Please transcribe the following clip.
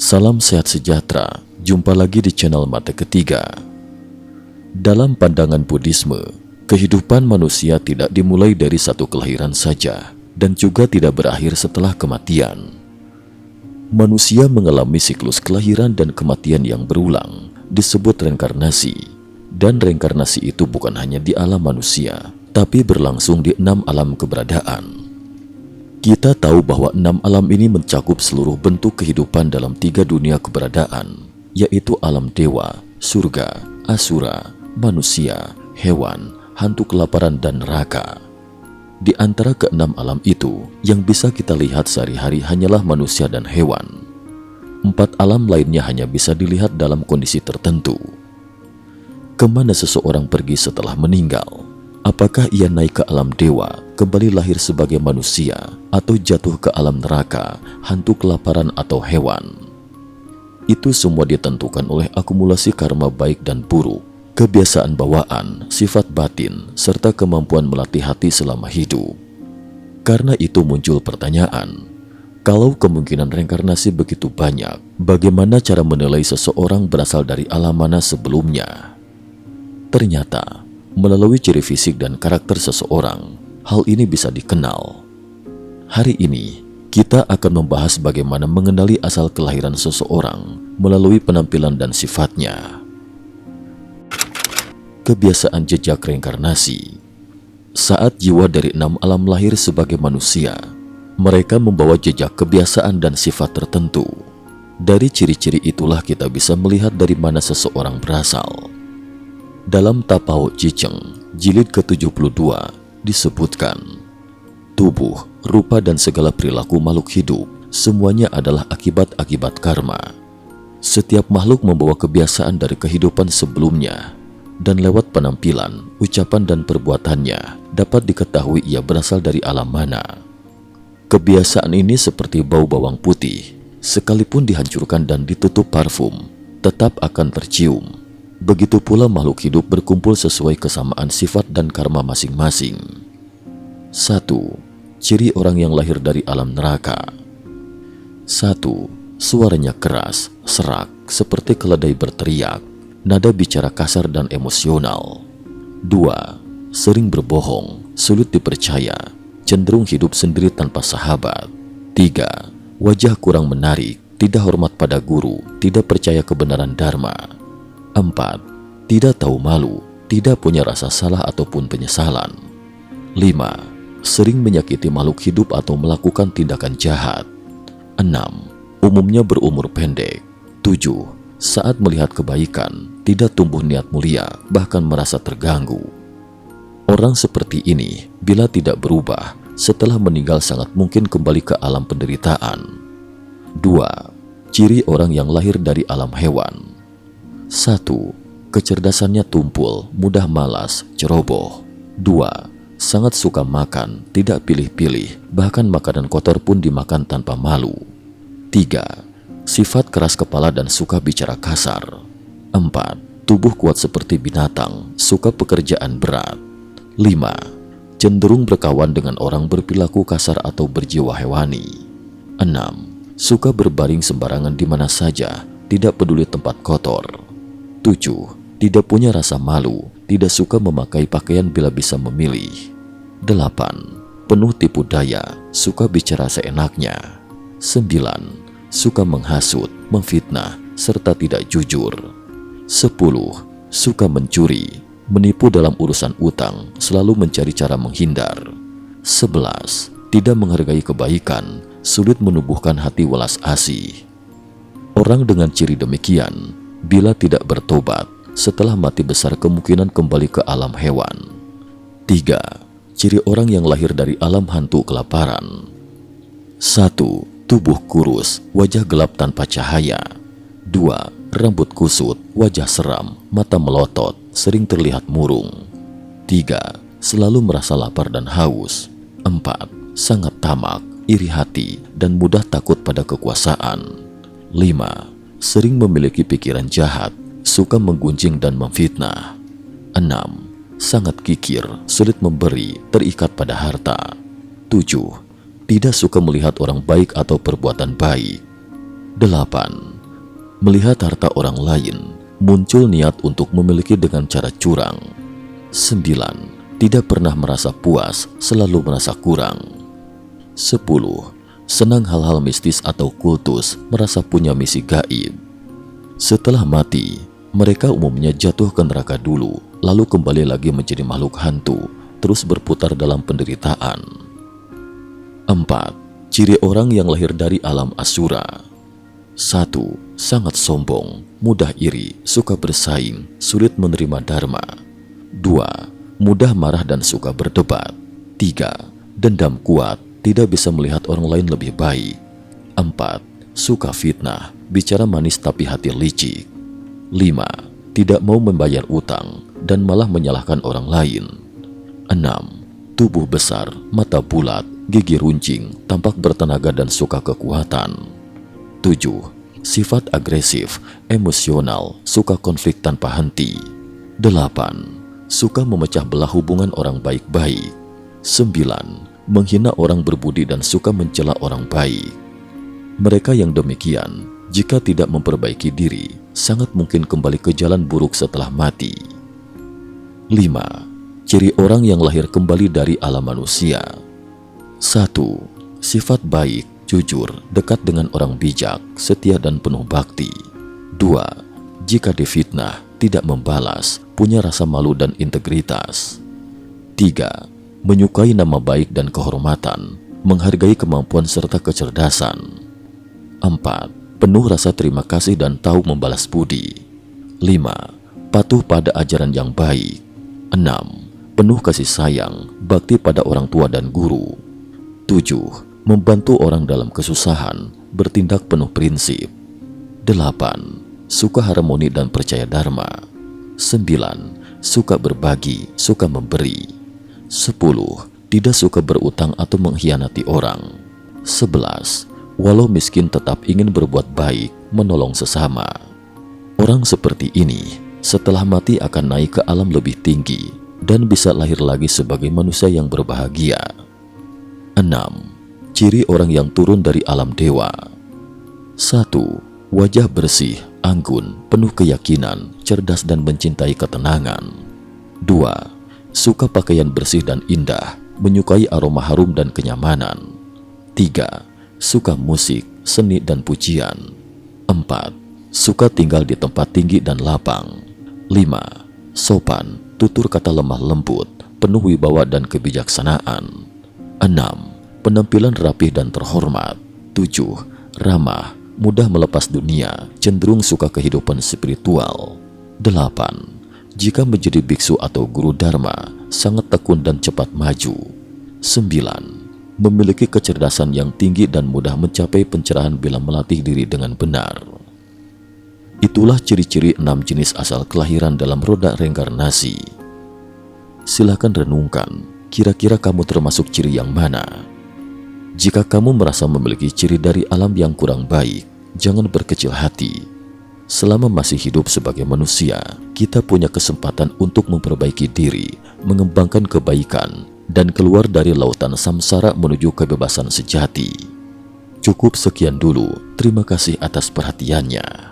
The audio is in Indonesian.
Salam sehat sejahtera, jumpa lagi di channel Mata Ketiga. Dalam pandangan Buddhisme, kehidupan manusia tidak dimulai dari satu kelahiran saja dan juga tidak berakhir setelah kematian. Manusia mengalami siklus kelahiran dan kematian yang berulang, disebut reinkarnasi. Dan reinkarnasi itu bukan hanya di alam manusia, tapi berlangsung di 6 alam keberadaan. Kita tahu bahwa 6 alam ini mencakup seluruh bentuk kehidupan dalam 3 dunia keberadaan, yaitu alam dewa, surga, asura, manusia, hewan, hantu kelaparan, dan neraka. Di antara ke-6 alam itu, yang bisa kita lihat sehari-hari hanyalah manusia dan hewan. 4 alam lainnya hanya bisa dilihat dalam kondisi tertentu. Kemana seseorang pergi setelah meninggal? Apakah ia naik ke alam dewa, kembali lahir sebagai manusia, atau jatuh ke alam neraka, hantu kelaparan, atau hewan? Itu semua ditentukan oleh akumulasi karma baik dan buruk, kebiasaan bawaan, sifat batin, serta kemampuan melatih hati selama hidup. Karena itu muncul pertanyaan, kalau kemungkinan reinkarnasi begitu banyak, bagaimana cara menilai seseorang berasal dari alam mana sebelumnya? Ternyata, melalui ciri fisik dan karakter seseorang, hal ini bisa dikenal. Hari ini, kita akan membahas bagaimana mengenali asal kelahiran seseorang melalui penampilan dan sifatnya. Kebiasaan jejak reinkarnasi. Saat jiwa dari 6 alam lahir sebagai manusia, mereka membawa jejak kebiasaan dan sifat tertentu. Dari ciri-ciri itulah kita bisa melihat dari mana seseorang berasal. Dalam Tapao Jiceng, jilid ke-72, disebutkan, tubuh, rupa, dan segala perilaku makhluk hidup, semuanya adalah akibat-akibat karma. Setiap makhluk membawa kebiasaan dari kehidupan sebelumnya, dan lewat penampilan, ucapan, dan perbuatannya, dapat diketahui ia berasal dari alam mana. Kebiasaan ini seperti bau bawang putih, sekalipun dihancurkan dan ditutup parfum, tetap akan tercium. Begitu pula makhluk hidup berkumpul sesuai kesamaan sifat dan karma masing-masing. 1. Ciri orang yang lahir dari alam neraka. 1. Suaranya keras, serak, seperti keledai berteriak, nada bicara kasar dan emosional. 2. Sering berbohong, sulit dipercaya, cenderung hidup sendiri tanpa sahabat. 3. Wajah kurang menarik, tidak hormat pada guru, tidak percaya kebenaran dharma. 4. Tidak tahu malu, tidak punya rasa salah ataupun penyesalan. 5. Sering menyakiti makhluk hidup atau melakukan tindakan jahat. 6. Umumnya berumur pendek. 7. Saat melihat kebaikan, tidak tumbuh niat mulia, bahkan merasa terganggu. Orang seperti ini, bila tidak berubah, setelah meninggal sangat mungkin kembali ke alam penderitaan. 2. Ciri orang yang lahir dari alam hewan. 1. Kecerdasannya tumpul, mudah malas, ceroboh. 2. Sangat suka makan, tidak pilih-pilih, bahkan makanan kotor pun dimakan tanpa malu. 3. Sifat keras kepala dan suka bicara kasar. 4. Tubuh kuat seperti binatang, suka pekerjaan berat. 5. Cenderung berkawan dengan orang berperilaku kasar atau berjiwa hewani. 6. Suka berbaring sembarangan di mana saja, tidak peduli tempat kotor. 7. Tidak punya rasa malu, tidak suka memakai pakaian bila bisa memilih. 8. Penuh tipu daya, suka bicara seenaknya. 9. Suka menghasut, memfitnah, serta tidak jujur. 10. Suka mencuri, menipu dalam urusan utang, selalu mencari cara menghindar. 11. Tidak menghargai kebaikan, sulit menumbuhkan hati welas asih. Orang dengan ciri demikian, bila tidak bertobat, setelah mati besar kemungkinan kembali ke alam hewan. 3. Ciri orang yang lahir dari alam hantu kelaparan. 1. Tubuh kurus, wajah gelap tanpa cahaya. 2. Rambut kusut, wajah seram, mata melotot, sering terlihat murung. 3. Selalu merasa lapar dan haus. 4. Sangat tamak, iri hati, dan mudah takut pada kekuasaan. 5. Sering memiliki pikiran jahat, suka menggunjing dan memfitnah. 6. Sangat kikir, sulit memberi, terikat pada harta. 7. Tidak suka melihat orang baik atau perbuatan baik. 8. Melihat harta orang lain, muncul niat untuk memiliki dengan cara curang. 9. Tidak pernah merasa puas, selalu merasa kurang. 10. Senang hal-hal mistis atau kultus, merasa punya misi gaib. Setelah mati, mereka umumnya jatuh ke neraka dulu, lalu kembali lagi menjadi makhluk hantu, terus berputar dalam penderitaan. 4. Ciri orang yang lahir dari alam Asura. 1. Sangat sombong, mudah iri, suka bersaing, sulit menerima dharma. 2. Mudah marah dan suka berdebat. 3. Dendam kuat, tidak bisa melihat orang lain lebih baik. 4. Suka fitnah, bicara manis tapi hati licik. 5. Tidak mau membayar utang dan malah menyalahkan orang lain. 6. Tubuh besar, mata bulat, gigi runcing, tampak bertenaga dan suka kekuatan. 7. Sifat agresif, emosional, suka konflik tanpa henti. 8. Suka memecah belah hubungan orang baik-baik. 9. Menghina orang berbudi dan suka mencela orang baik. Mereka yang demikian, jika tidak memperbaiki diri, sangat mungkin kembali ke jalan buruk setelah mati. 5. Ciri orang yang lahir kembali dari alam manusia. 1. Sifat baik, jujur, dekat dengan orang bijak, setia dan penuh bakti. 2. Jika difitnah, tidak membalas, punya rasa malu dan integritas. 3. Menyukai nama baik dan kehormatan, menghargai kemampuan serta kecerdasan. 4. Penuh rasa terima kasih dan tahu membalas budi. 5. Patuh pada ajaran yang baik. 6. Penuh kasih sayang, bakti pada orang tua dan guru. 7. Membantu orang dalam kesusahan, bertindak penuh prinsip. 8. Suka harmoni dan percaya dharma. 9. Suka berbagi, suka memberi. 10. Tidak suka berutang atau mengkhianati orang. 11. Walau miskin tetap ingin berbuat baik, menolong sesama. Orang seperti ini setelah mati akan naik ke alam lebih tinggi dan bisa lahir lagi sebagai manusia yang berbahagia. 6. Ciri orang yang turun dari alam dewa. 1. Wajah bersih, anggun, penuh keyakinan, cerdas dan mencintai ketenangan. 2. Suka pakaian bersih dan indah, menyukai aroma harum dan kenyamanan. 3. Suka musik, seni dan pujian. 4. Suka tinggal di tempat tinggi dan lapang. 5. Sopan, tutur kata lemah lembut, penuh wibawa dan kebijaksanaan. 6. Penampilan rapih dan terhormat. 7. Ramah, mudah melepas dunia, cenderung suka kehidupan spiritual. 8. Jika menjadi biksu atau guru dharma, sangat tekun dan cepat maju. 9. Memiliki kecerdasan yang tinggi dan mudah mencapai pencerahan bila melatih diri dengan benar. Itulah ciri-ciri 6 jenis asal kelahiran dalam roda reinkarnasi. Silakan renungkan, kira-kira kamu termasuk ciri yang mana? Jika kamu merasa memiliki ciri dari alam yang kurang baik, jangan berkecil hati. Selama masih hidup sebagai manusia, kita punya kesempatan untuk memperbaiki diri, mengembangkan kebaikan, dan keluar dari lautan samsara menuju kebebasan sejati. Cukup sekian dulu, terima kasih atas perhatiannya.